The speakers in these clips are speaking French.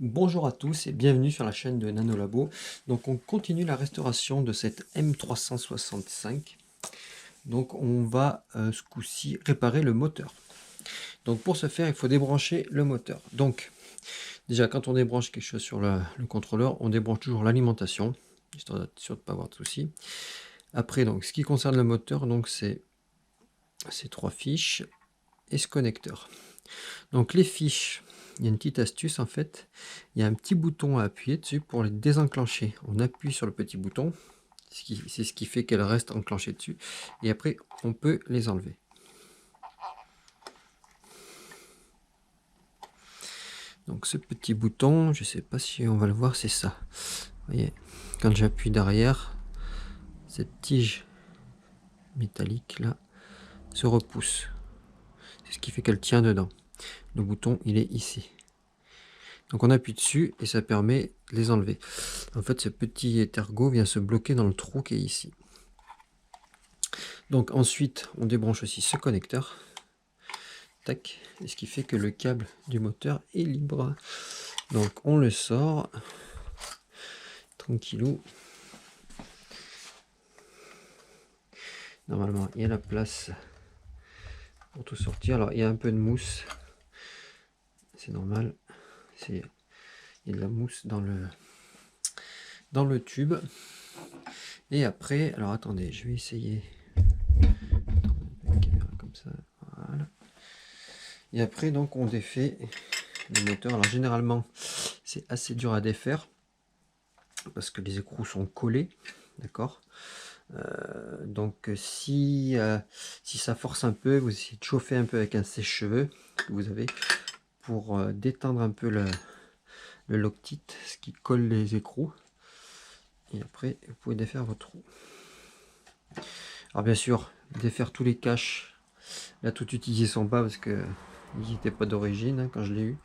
Bonjour à tous et bienvenue sur la chaîne de Nanolabo. Donc on continue la restauration de cette M365. Donc on va ce coup-ci réparer le moteur. Donc pour ce faire, il faut débrancher le moteur. Donc déjà quand on débranche quelque chose sur le contrôleur, on débranche toujours l'alimentation, histoire d'être sûr de ne pas avoir de soucis. Après, donc ce qui concerne le moteur, donc c'est ces trois fiches et ce connecteur. Donc les fiches, il y a une petite astuce en fait, il y a un petit bouton à appuyer dessus pour les désenclencher. On appuie sur le petit bouton, c'est ce qui fait qu'elles restent enclenchées dessus, et après on peut les enlever. Donc ce petit bouton, je sais pas si on va le voir, c'est ça. Vous voyez, quand j'appuie derrière, cette tige métallique là se repousse. C'est ce qui fait qu'elle tient dedans. Le bouton il est ici. Donc on appuie dessus et ça permet de les enlever. En fait, ce petit étergot vient se bloquer dans le trou qui est ici. Donc ensuite, on débranche aussi ce connecteur. Tac. Et ce qui fait que le câble du moteur est libre. Donc on le sort. Tranquillou. Normalement, il y a la place pour tout sortir. Alors, il y a un peu de mousse. C'est normal. Il y a de la mousse dans le tube. Et après, alors attendez, je vais essayer. Une caméra comme ça. Voilà. Et après, donc, on défait le moteur. Alors, généralement, c'est assez dur à défaire parce que les écrous sont collés. D'accord. Donc, si ça force un peu, vous essayez de chauffer un peu avec un sèche-cheveux que vous avez pour détendre un peu le loctite, ce qui colle les écrous. Et après, vous pouvez défaire votre roue. Alors, bien sûr, défaire tous les caches. Là, tout utiliser son pas parce que il n'était pas d'origine hein, quand je l'ai eu.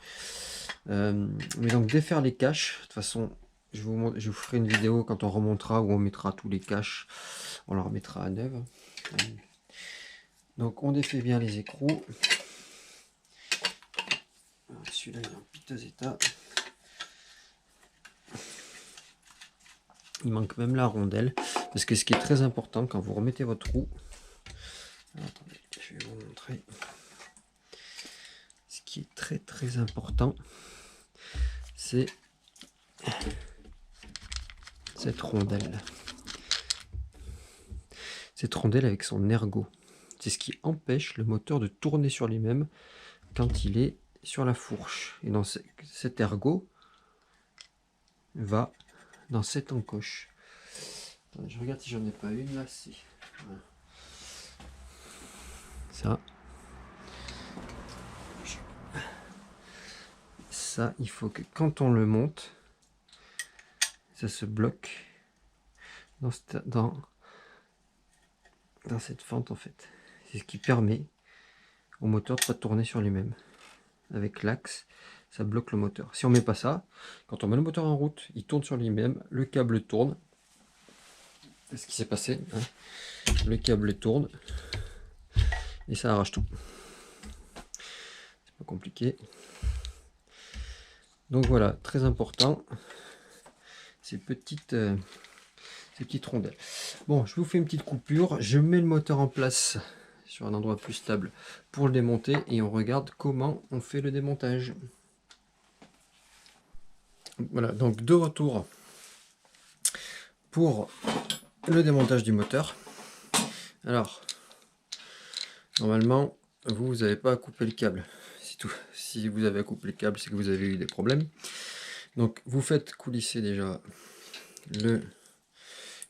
Mais donc, défaire les caches. De toute façon, je vous ferai une vidéo quand on remontera où on mettra tous les caches. On leur remettra à neuf. Donc, on défait bien les écrous. Celui-là, il est en piteux état. Il manque même la rondelle. Parce que ce qui est très important quand vous remettez votre roue. Alors, attendez, je vais vous montrer. Ce qui est très très important, c'est cette rondelle. Cette rondelle avec son ergot. C'est ce qui empêche le moteur de tourner sur lui-même quand il est sur la fourche. Et dans cet ergot va dans cette encoche. Attendez, je regarde si j'en ai pas une là. Si. Voilà. Ça, il faut que quand on le monte, ça se bloque dans cette fente en fait. C'est ce qui permet au moteur de ne pas tourner sur lui-même. Avec l'axe, ça bloque le moteur. Si on met pas ça, quand on met le moteur en route, il tourne sur lui-même, le câble tourne. C'est ce qui s'est passé. Hein. Le câble tourne et ça arrache tout. C'est pas compliqué. Donc voilà, très important, ces petites rondelles. Bon, je vous fais une petite coupure. Je mets le moteur en place sur un endroit plus stable pour le démonter et on regarde comment on fait le démontage. Voilà, donc de retour pour le démontage du moteur. Alors, normalement, vous n'avez pas à couper le câble. C'est tout. Si vous avez à couper le câble, c'est que vous avez eu des problèmes. Donc, vous faites coulisser déjà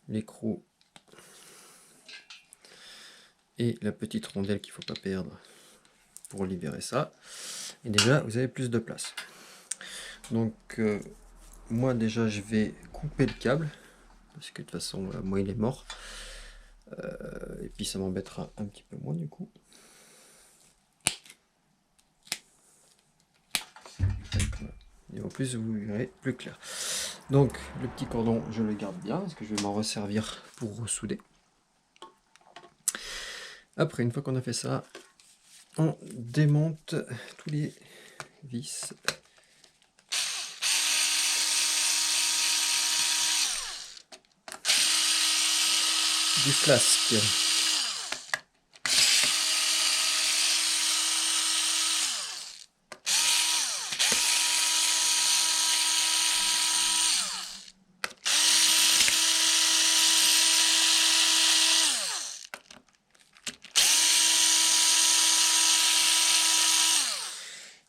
l'écrou et la petite rondelle qu'il ne faut pas perdre pour libérer ça. Et déjà, vous avez plus de place. Donc, moi déjà, je vais couper le câble parce que de toute façon, moi, il est mort. Et puis, ça m'embêtera un petit peu moins du coup. Et en plus, vous verrez plus clair. Donc, le petit cordon, je le garde bien parce que je vais m'en resservir pour ressouder. Après, une fois qu'on a fait ça, on démonte tous les vis. du flasque.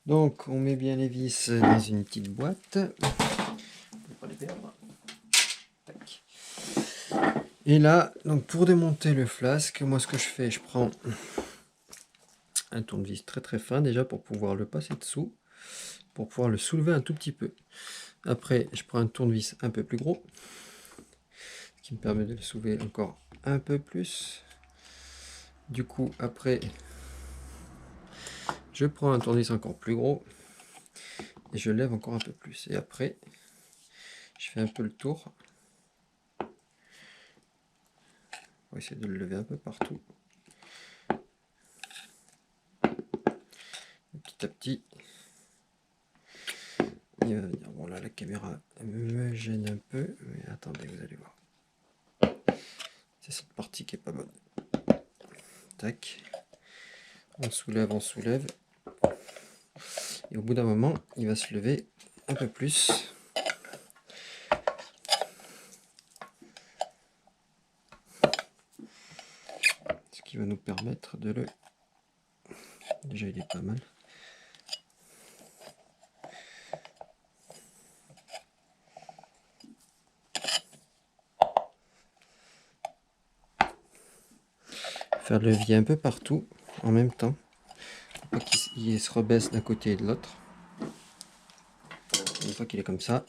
Donc on met bien les vis dans une petite boîte. Pas les perdre. Tac. Et là, donc pour démonter le flasque, moi ce que je fais, je prends un tournevis très très fin déjà pour pouvoir le passer dessous, pour pouvoir le soulever un tout petit peu. Après, je prends un tournevis un peu plus gros, ce qui me permet de le soulever encore un peu plus. Du coup, après, je prends un tournevis encore plus gros et je lève encore un peu plus. Et après, je fais un peu le tour. On va essayer de le lever un peu partout. Petit à petit. Il va venir. Bon là, la caméra me gêne un peu. Mais attendez, vous allez voir. C'est cette partie qui est pas bonne. Tac. On soulève, on soulève. Et au bout d'un moment, il va se lever un peu plus. Ce qui va nous permettre de le... Déjà, il est pas mal. Faire le levier un peu partout en même temps. Pour qu'il se rebaisse d'un côté et de l'autre. Une fois qu'il est comme ça,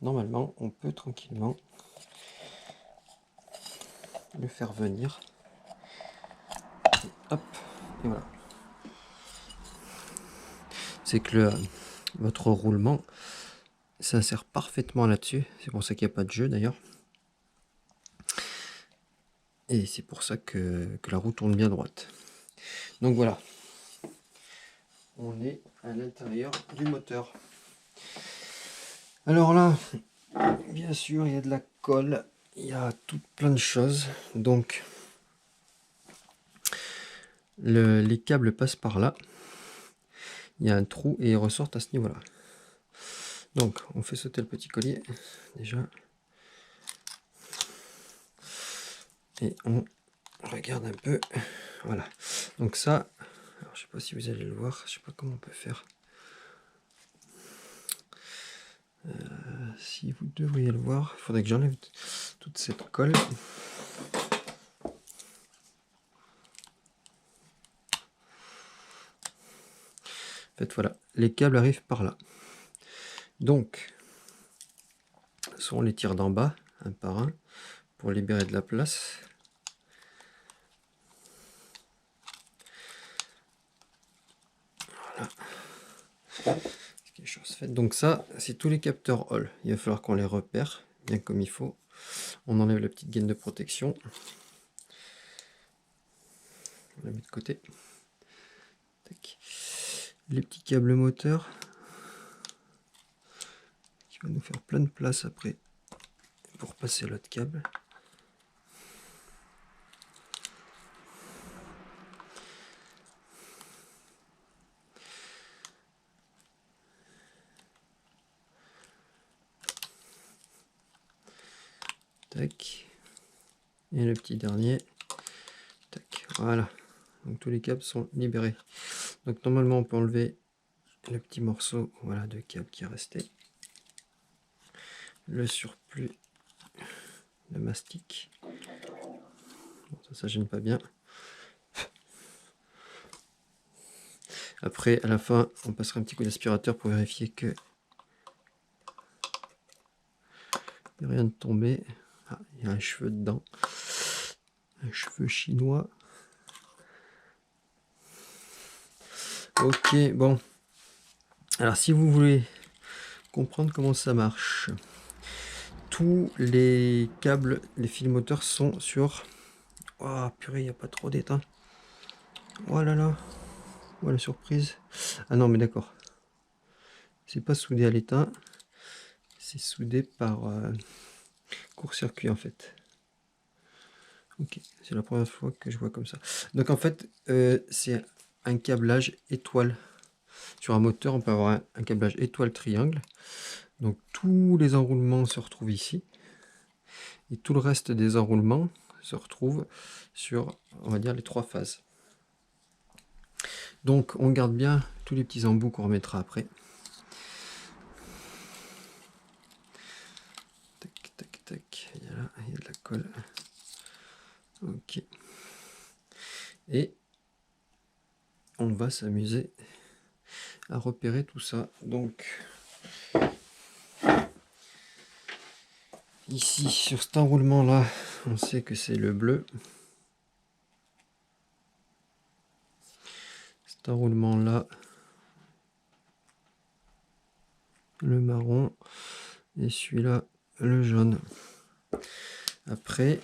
normalement, on peut tranquillement le faire venir. Hop, et voilà. C'est que votre roulement s'insère parfaitement là-dessus. C'est pour ça qu'il n'y a pas de jeu d'ailleurs. Et c'est pour ça que la roue tourne bien droite. Donc voilà. On est à l'intérieur du moteur. Alors là, bien sûr, il y a de la colle. Il y a tout plein de choses. Donc, les câbles passent par là. Il y a un trou et ils ressortent à ce niveau-là. Donc, on fait sauter le petit collier, déjà. Et on regarde un peu. Voilà. Donc ça, alors, je sais pas si vous allez le voir. Je sais pas comment on peut faire. Si vous devriez le voir, il faudrait que j'enlève toute cette colle. En fait, voilà. Les câbles arrivent par là. Donc, soit on les tire d'en bas, un par un, pour libérer de la place. Voilà. Quelque chose fait. Donc ça, c'est tous les capteurs Hall. Il va falloir qu'on les repère bien comme il faut. On enlève la petite gaine de protection. On la met de côté. Tac. Les petits câbles moteurs qui va nous faire plein de place après pour passer l'autre câble. Tac. Et le petit dernier. Tac. Voilà. Donc tous les câbles sont libérés. Donc normalement on peut enlever le petit morceau, voilà, de câble qui est resté. Le surplus de mastic. Bon, ça gêne pas bien. Après, à la fin, on passera un petit coup d'aspirateur pour vérifier que il n'y a rien de tombé. Ah, il y a un cheveu dedans. Un cheveu chinois. Ok, bon. Alors, si vous voulez comprendre comment ça marche, tous les câbles, les fils moteurs sont sur... Oh, purée, il n'y a pas trop d'étain. Oh là là. Oh, la surprise. Ah non, mais d'accord. C'est pas soudé à l'étain. C'est soudé par court-circuit, en fait. Ok, c'est la première fois que je vois comme ça. Donc en fait, c'est un câblage étoile. Sur un moteur, on peut avoir un câblage étoile triangle. Donc tous les enroulements se retrouvent ici. Et tout le reste des enroulements se retrouve sur, on va dire, les 3 phases. Donc on garde bien tous les petits embouts qu'on remettra après. Tac, tac, tac. Il y a de la colle. Ok. Et on va s'amuser à repérer tout ça. Donc ici sur cet enroulement là, on sait que c'est le bleu. Cet enroulement là, le marron, et celui-là le jaune. Après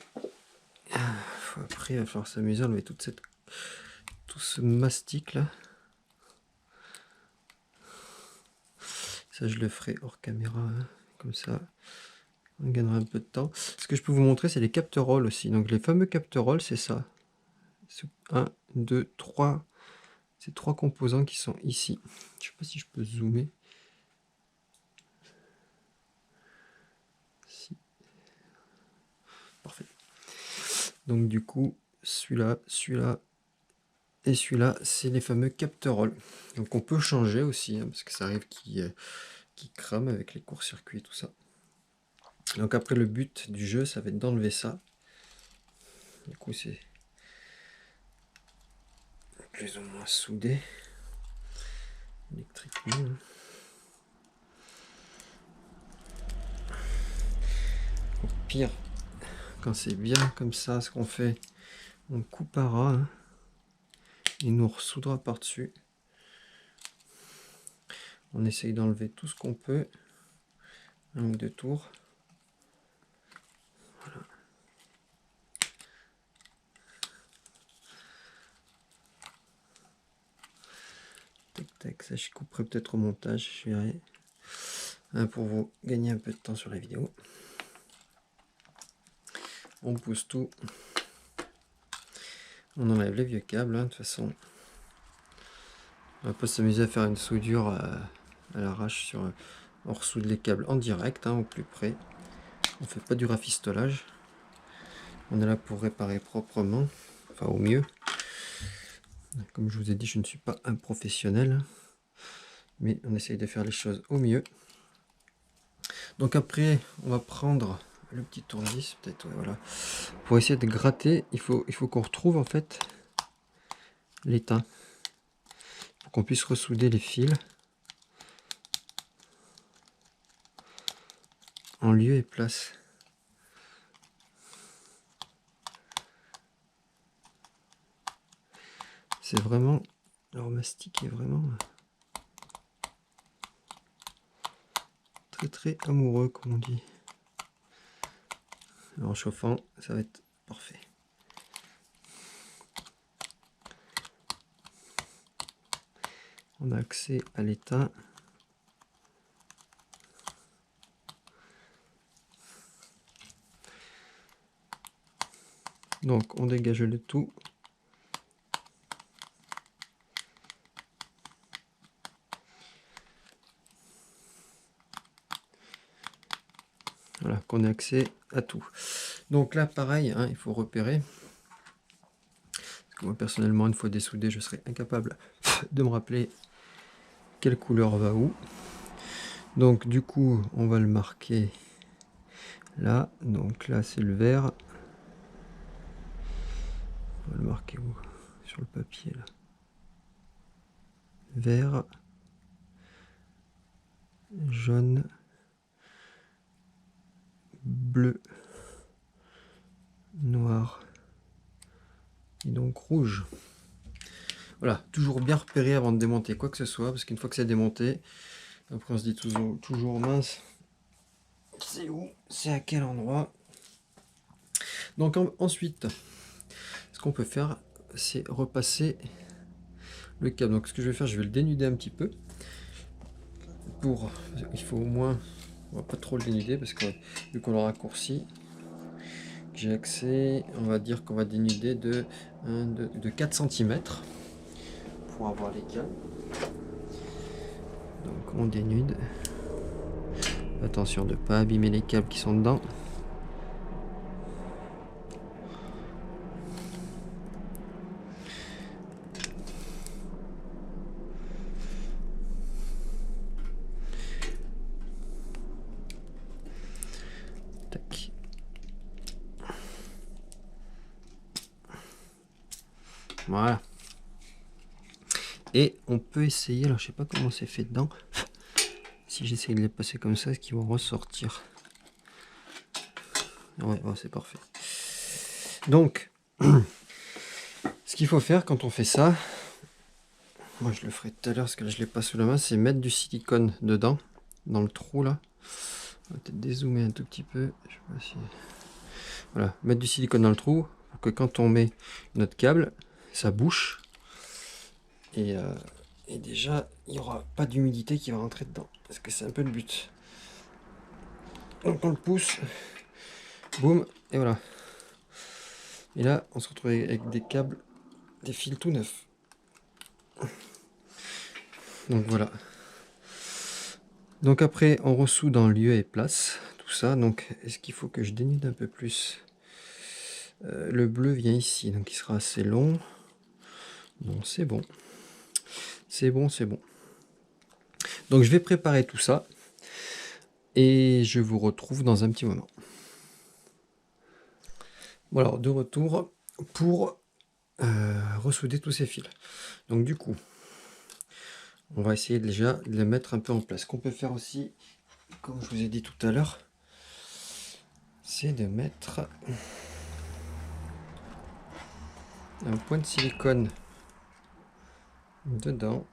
il va falloir s'amuser à enlever tout ce mastic là. Ça je le ferai hors caméra, hein, comme ça on gagnera un peu de temps. Ce que je peux vous montrer, c'est les capteurs aussi. Donc les fameux capteurs, c'est ça. 1, 2, 3. Ces 3 composants qui sont ici. Je sais pas si je peux zoomer. Si. Parfait. Donc du coup, celui-là, celui-là et celui-là, c'est les fameux capteurs. Donc on peut changer aussi, hein, parce que ça arrive qui crame avec les courts-circuits et tout ça. Donc après, le but du jeu, ça va être d'enlever ça. Du coup, c'est plus ou moins soudé électriquement. Au pire, quand c'est bien comme ça, ce qu'on fait, on coupera, hein, et nous ressoudra par-dessus. On essaye d'enlever tout ce qu'on peut. 1 ou 2 tours. Voilà. Tac, tac, ça je couperai peut-être au montage, je verrai. Hein, pour vous gagner un peu de temps sur la vidéo. On pousse tout. On enlève les vieux câbles, hein, de toute façon. On va pas s'amuser à faire une soudure à l'arrache sur. On ressoude les câbles en direct, hein, au plus près. On fait pas du rafistolage. On est là pour réparer proprement, enfin au mieux. Comme je vous ai dit, je ne suis pas un professionnel, mais on essaye de faire les choses au mieux. Donc après, on va prendre le petit tournevis, peut-être, ouais, voilà. Pour essayer de gratter, il faut qu'on retrouve en fait l'étain. Pour qu'on puisse ressouder les fils en lieu et place. C'est vraiment, leur mastic est vraiment très très amoureux, comme on dit. En chauffant, ça va être parfait. On a accès à l'étain. Donc on dégage le tout. Voilà, qu'on ait accès à tout. Donc là, pareil, hein, il faut repérer. Parce que moi, personnellement, une fois dessoudé, je serais incapable de me rappeler quelle couleur va où. Donc du coup, on va le marquer là. Donc là, c'est le vert. On va le marquer où? Sur le papier, là. Vert, jaune, bleu, noir et donc rouge. Voilà, toujours bien repérer avant de démonter quoi que ce soit, parce qu'une fois que c'est démonté, après on se dit toujours mince, c'est où, c'est à quel endroit. Donc ensuite, ce qu'on peut faire, c'est repasser le câble. Donc ce que je vais faire, je vais le dénuder un petit peu. Il faut au moins, on va pas trop le dénuder parce que vu qu'on l'a raccourci, J'ai accès, on va dire qu'on va dénuder de 4 cm pour avoir les câbles. Donc on dénude. Attention de ne pas abîmer les câbles qui sont dedans. Tac. Voilà. Et on peut essayer, alors je sais pas comment c'est fait dedans. Si j'essaie de les passer comme ça, est-ce qu'ils vont ressortir? Ouais, ouais, c'est parfait. Donc, ce qu'il faut faire quand on fait ça, moi je le ferai tout à l'heure parce que là je l'ai pas sous la main, c'est mettre du silicone dedans, dans le trou là. On va peut-être dézoomer un tout petit peu. Je sais pas si... Voilà, mettre du silicone dans le trou pour que quand on met notre câble, ça bouche. Et déjà, il n'y aura pas d'humidité qui va rentrer dedans. Parce que c'est un peu le but. Donc on le pousse. Boum. Et voilà. Et là, on se retrouve avec des câbles, des fils tout neufs. Donc voilà. Donc après, on ressout dans lieu et place. Tout ça. Donc, est-ce qu'il faut que je dénude un peu plus? Le bleu vient ici. Donc il sera assez long. Non, c'est bon. C'est bon, c'est bon. Donc je vais préparer tout ça. Et je vous retrouve dans un petit moment. Bon alors, de retour pour ressouder tous ces fils. Donc du coup, on va essayer déjà de les mettre un peu en place. Ce qu'on peut faire aussi, comme je vous ai dit tout à l'heure, c'est de mettre un point de silicone dedans.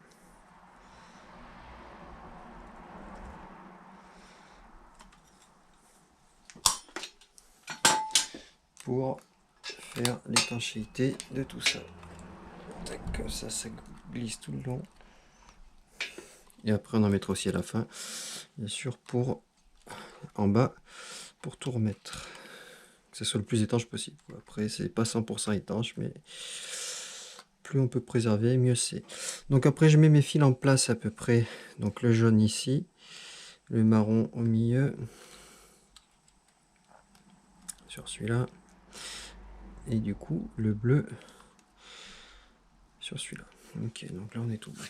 Pour faire l'étanchéité de tout ça. Comme ça, ça glisse tout le long. Et après, on en mettra aussi à la fin, bien sûr, pour en bas, pour tout remettre. Que ce soit le plus étanche possible. Après, c'est pas 100% étanche, mais plus on peut préserver, mieux c'est. Donc après, je mets mes fils en place à peu près. Donc le jaune ici, le marron au milieu, sur celui-là, et du coup le bleu sur celui-là. Ok, donc là on est tout bon.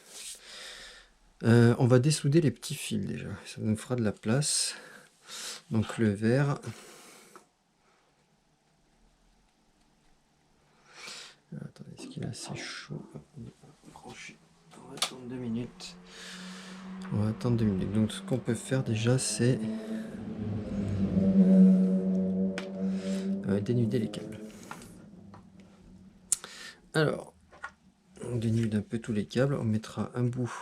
On va dessouder les petits fils déjà, ça nous fera de la place. Donc le vert. Attendez, est-ce qu'il est assez chaud? On va attendre 2 minutes. On va attendre 2 minutes. Donc ce qu'on peut faire déjà, c'est dénuder les câbles. Alors, on dénude un peu tous les câbles. On mettra un bout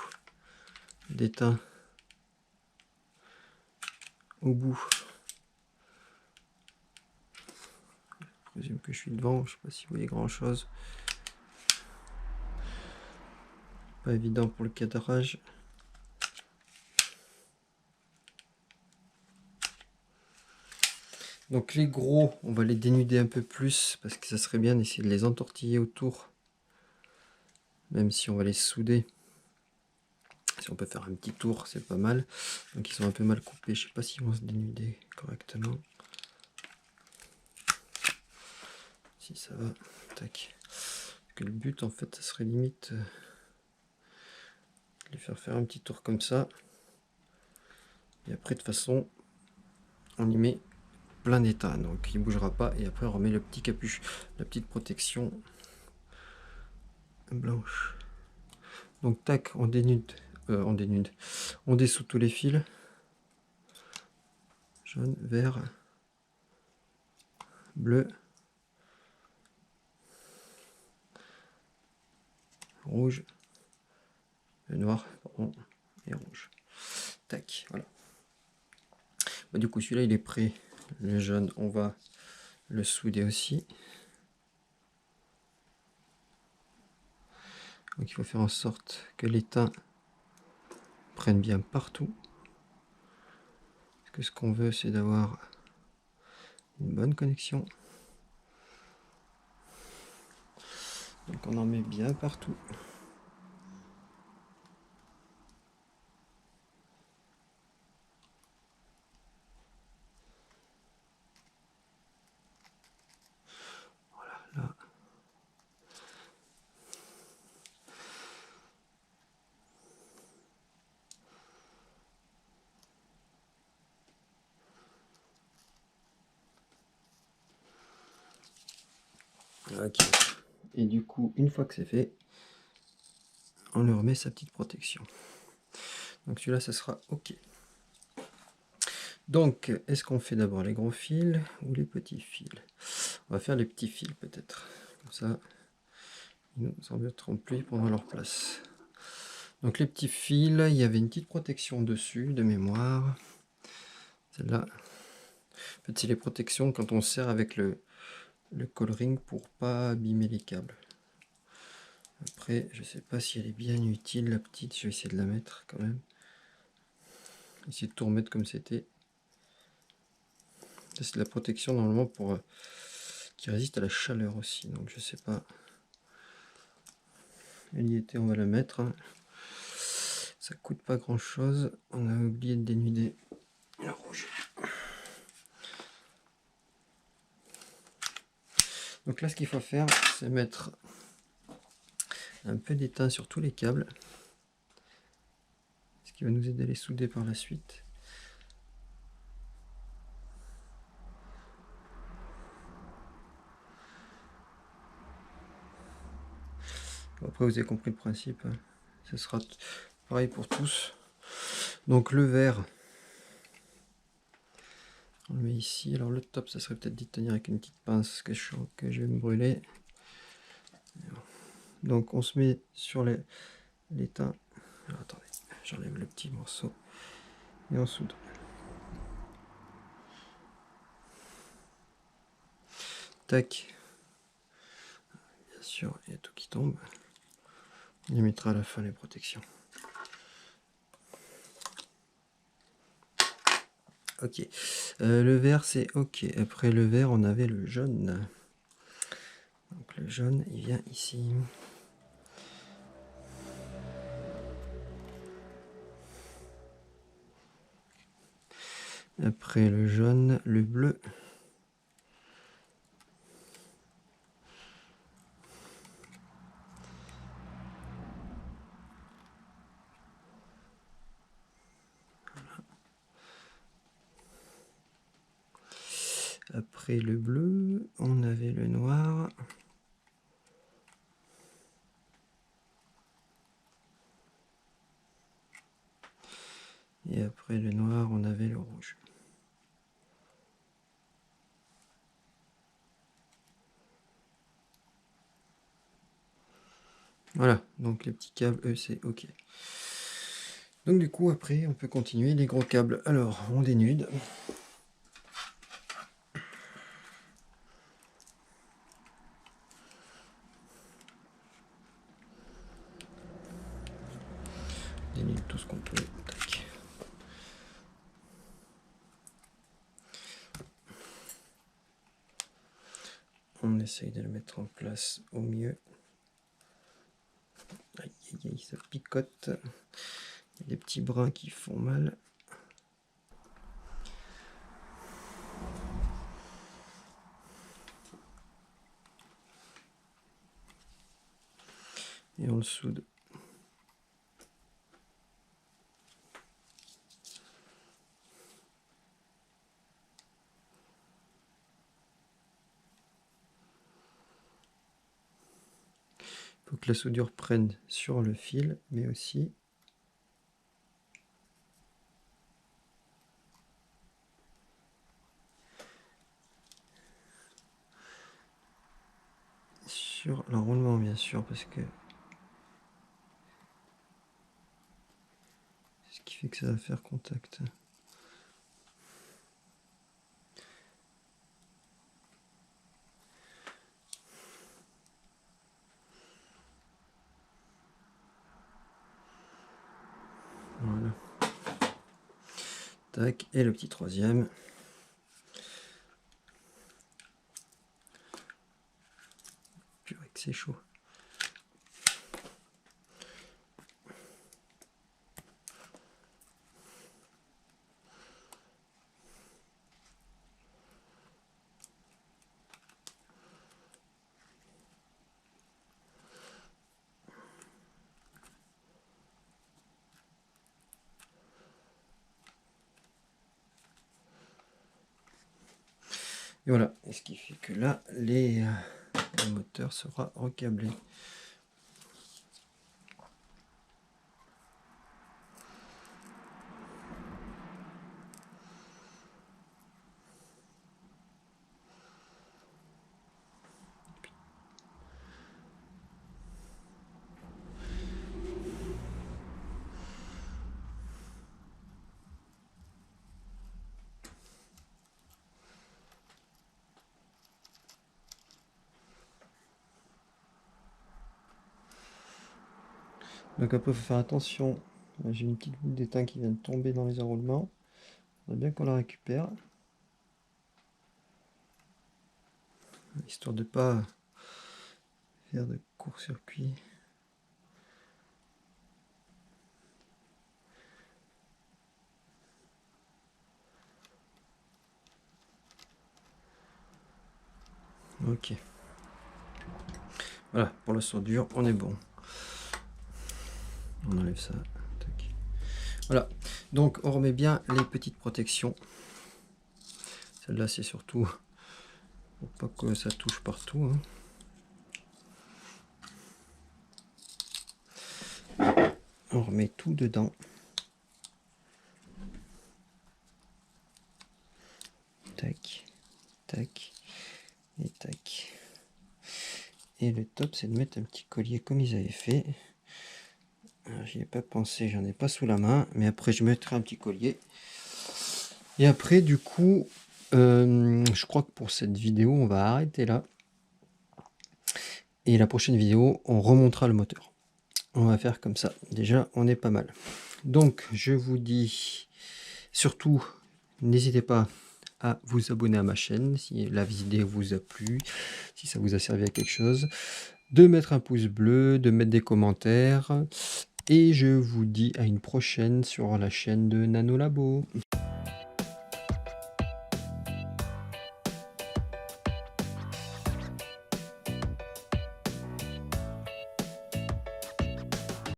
d'étain au bout. Je présume que je suis devant. Je ne sais pas si vous voyez grand chose. Pas évident pour le cadrage. Donc les gros, on va les dénuder un peu plus parce que ça serait bien d'essayer de les entortiller autour. Même si on va les souder. Si on peut faire un petit tour, c'est pas mal. Donc ils sont un peu mal coupés. Je sais pas s'ils vont se dénuder correctement. Si ça va. Tac. Parce que le but en fait, ça serait limite de les faire un petit tour comme ça. Et après de toute façon, on y met plein d'état. Donc il bougera pas. Et après on remet le petit capuche, la petite protection blanche. Donc tac, on dénude. On dessout tous les fils. Jaune, vert, bleu, rouge, le noir, pardon, et rouge. Tac, voilà. Bah, du coup, celui-là, il est prêt. Le jaune, on va le souder aussi. Donc il faut faire en sorte que l'étain prenne bien partout. Parce que ce qu'on veut, c'est d'avoir une bonne connexion. Donc on en met bien partout. Voilà, là. Ok. Et du coup, une fois que c'est fait, on lui remet sa petite protection. Donc celui-là, ça sera ok. Donc, est-ce qu'on fait d'abord les gros fils ou les petits fils? On va faire les petits fils peut-être. Comme ça, ils ne nous embêteront plus, ils prendront leur place. Donc les petits fils, il y avait une petite protection dessus, de mémoire. Celle-là. En fait, c'est les protections quand on serre avec le coloring pour pas abîmer les câbles. Après, je sais pas si elle est bien utile, la petite. Je vais essayer de la mettre quand même. Essayer de tout remettre comme c'était. C'est de la protection normalement pour qui résiste à la chaleur aussi. Donc je sais pas. Elle y était, on va la mettre. Ça coûte pas grand chose. On a oublié de dénuder le rouge. Donc là, ce qu'il faut faire, c'est mettre un peu d'étain sur tous les câbles. Ce qui va nous aider à les souder par la suite. Après, vous avez compris le principe. Ce sera pareil pour tous. Donc le vert, on le met ici. Alors le top, ça serait peut-être d'y tenir avec une petite pince que je vais me brûler. Donc on se met sur l'étain. Alors attendez, j'enlève le petit morceau et on soude. Tac. Bien sûr, il y a tout qui tombe. On y mettra à la fin les protections. Ok. Le vert, c'est ok. Après le vert, on avait le jaune. Donc le jaune, il vient ici. Après le jaune, le bleu. Après le bleu, on avait le noir. Et après le noir, on avait le rouge. Voilà, donc les petits câbles, eux, c'est ok. Donc du coup, après, on peut continuer les gros câbles. Alors, on dénude. On dénude tout ce qu'on peut. Tac. On essaye de le mettre en place au mieux. Aïe, aïe, aïe, ça picote. Il y a des petits brins qui font mal. Et on le soude. Il faut que la soudure prenne sur le fil, mais aussi sur l'enroulement, bien sûr, parce que c'est ce qui fait que ça va faire contact. Voilà. Tac, et le petit troisième. Purée que c'est chaud. Et voilà, et ce qui fait que là, le moteur sera recablé. Donc après, il faut faire attention. J'ai une petite boule d'étain qui vient de tomber dans les enroulements. Il faudrait bien qu'on la récupère. Histoire de ne pas faire de court-circuit. Ok. Voilà, pour la soudure, on est bon. On enlève ça. Tac. Voilà, donc on remet bien les petites protections. Celle-là, c'est surtout pour pas que ça touche partout. On remet tout dedans. Tac, tac et tac. Et le top, c'est de mettre un petit collier comme ils avaient fait. J'y ai pas pensé, j'en ai pas sous la main, mais après je mettrai un petit collier. Et après, du coup, je crois que pour cette vidéo, on va arrêter là. Et la prochaine vidéo, on remontera le moteur. On va faire comme ça. Déjà, on est pas mal. Donc, je vous dis, surtout, n'hésitez pas à vous abonner à ma chaîne si la vidéo vous a plu, si ça vous a servi à quelque chose, de mettre un pouce bleu, de mettre des commentaires. Et je vous dis à une prochaine sur la chaîne de Nanolabo.